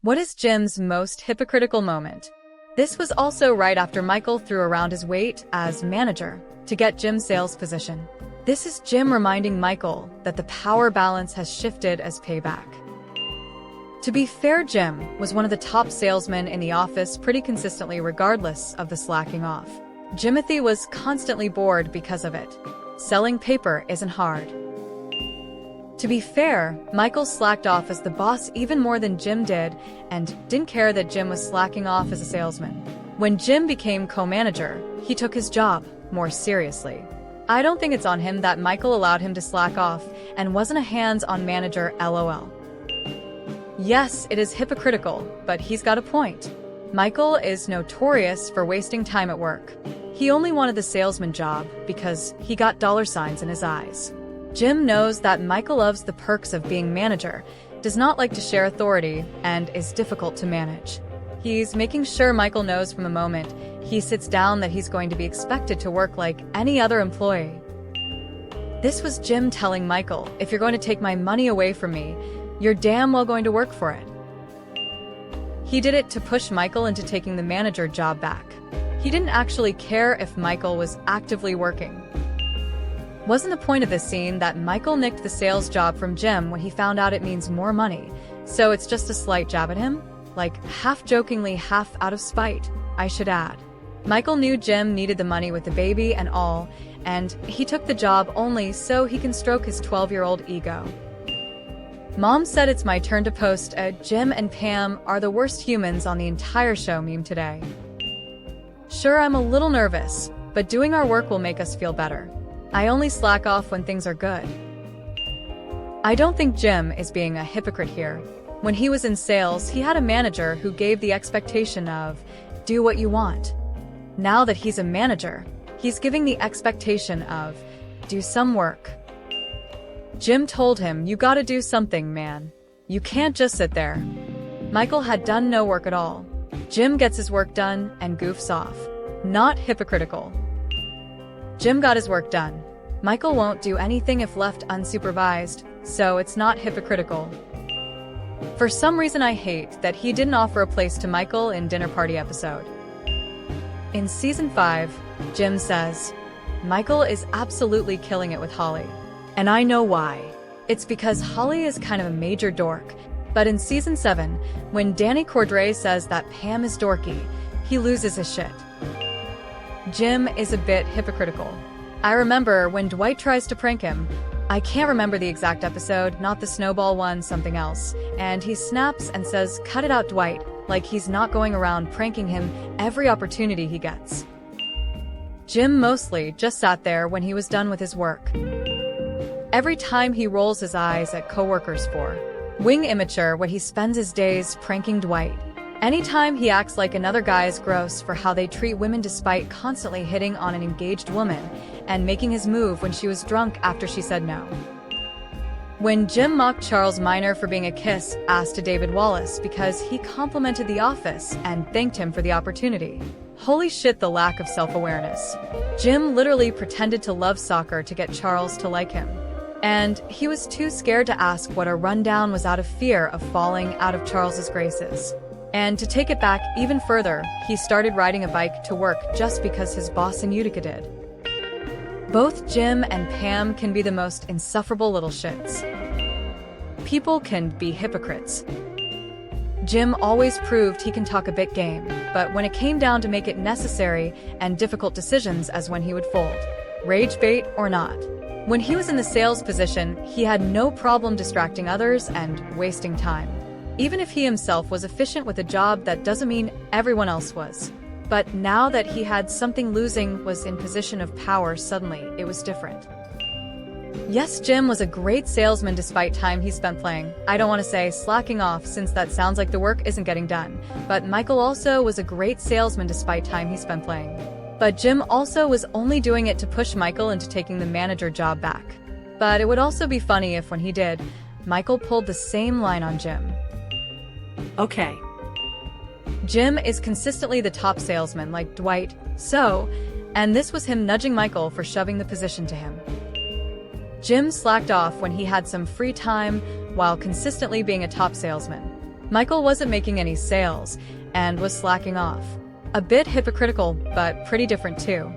What is Jim's most hypocritical moment? This was also right after Michael threw around his weight as manager to get Jim's sales position. This is Jim reminding Michael that the power balance has shifted as payback. To be fair, Jim was one of the top salesmen in the office pretty consistently regardless of the slacking off. Jimothy was constantly bored because of it. Selling paper isn't hard. To be fair, Michael slacked off as the boss even more than Jim did and didn't care that Jim was slacking off as a salesman. When Jim became co-manager, he took his job more seriously. I don't think it's on him that Michael allowed him to slack off and wasn't a hands-on manager, lol. Yes, it is hypocritical, but he's got a point. Michael is notorious for wasting time at work. He only wanted the salesman job because he got dollar signs in his eyes. Jim knows that Michael loves the perks of being manager, does not like to share authority, and is difficult to manage. He's making sure Michael knows from the moment he sits down that he's going to be expected to work like any other employee. This was Jim telling Michael, if you're going to take my money away from me, you're damn well going to work for it. He did it to push Michael into taking the manager job back. He didn't actually care if Michael was actively working. Wasn't the point of this scene that Michael nicked the sales job from Jim when he found out it means more money, so it's just a slight jab at him? Like, half-jokingly, half out of spite, I should add. Michael knew Jim needed the money with the baby and all, and he took the job only so he can stroke his 12-year-old ego. Mom said it's my turn to post a Jim and Pam are the worst humans on the entire show meme today. Sure, I'm a little nervous, but doing our work will make us feel better. I only slack off when things are good. I don't think Jim is being a hypocrite here. When he was in sales, he had a manager who gave the expectation of, do what you want. Now that he's a manager, he's giving the expectation of, do some work. Jim told him, you gotta do something, man. You can't just sit there. Michael had done no work at all. Jim gets his work done and goofs off. Not hypocritical. Jim got his work done. Michael won't do anything if left unsupervised, so it's not hypocritical. For some reason I hate that he didn't offer a place to Michael in Dinner Party episode. In season 5, Jim says, Michael is absolutely killing it with Holly. And I know why. It's because Holly is kind of a major dork. But in season 7, when Danny Cordray says that Pam is dorky, he loses his shit. Jim is a bit hypocritical. I remember when Dwight tries to prank him. I can't remember the exact episode, not the snowball one, something else. And he snaps and says, cut it out, Dwight, like he's not going around pranking him every opportunity he gets. Jim mostly just sat there when he was done with his work. Every time he rolls his eyes at coworkers for wing immature when he spends his days pranking Dwight. Anytime he acts like another guy's gross for how they treat women despite constantly hitting on an engaged woman and making his move when she was drunk after she said no. When Jim mocked Charles Minor for being a kiss ass to David Wallace because he complimented The Office and thanked him for the opportunity. Holy shit, the lack of self-awareness. Jim literally pretended to love soccer to get Charles to like him. And he was too scared to ask what a rundown was out of fear of falling out of Charles's graces. And to take it back even further, he started riding a bike to work just because his boss in Utica did. Both Jim and Pam can be the most insufferable little shits. People can be hypocrites. Jim always proved he can talk a big game, but when it came down to make it necessary and difficult decisions as when he would fold. Rage bait or not. When he was in the sales position, he had no problem distracting others and wasting time. Even if he himself was efficient with a job, that doesn't mean everyone else was. But now that he had something losing, was in position of power, suddenly it was different. Yes, Jim was a great salesman despite time he spent playing. I don't want to say slacking off since that sounds like the work isn't getting done. But Michael also was a great salesman despite time he spent playing. But Jim also was only doing it to push Michael into taking the manager job back. But it would also be funny if when he did, Michael pulled the same line on Jim. Okay. Jim is consistently the top salesman like Dwight, and this was him nudging Michael for shoving the position to him. Jim slacked off when he had some free time while consistently being a top salesman. Michael wasn't making any sales and was slacking off. A bit hypocritical, but pretty different too.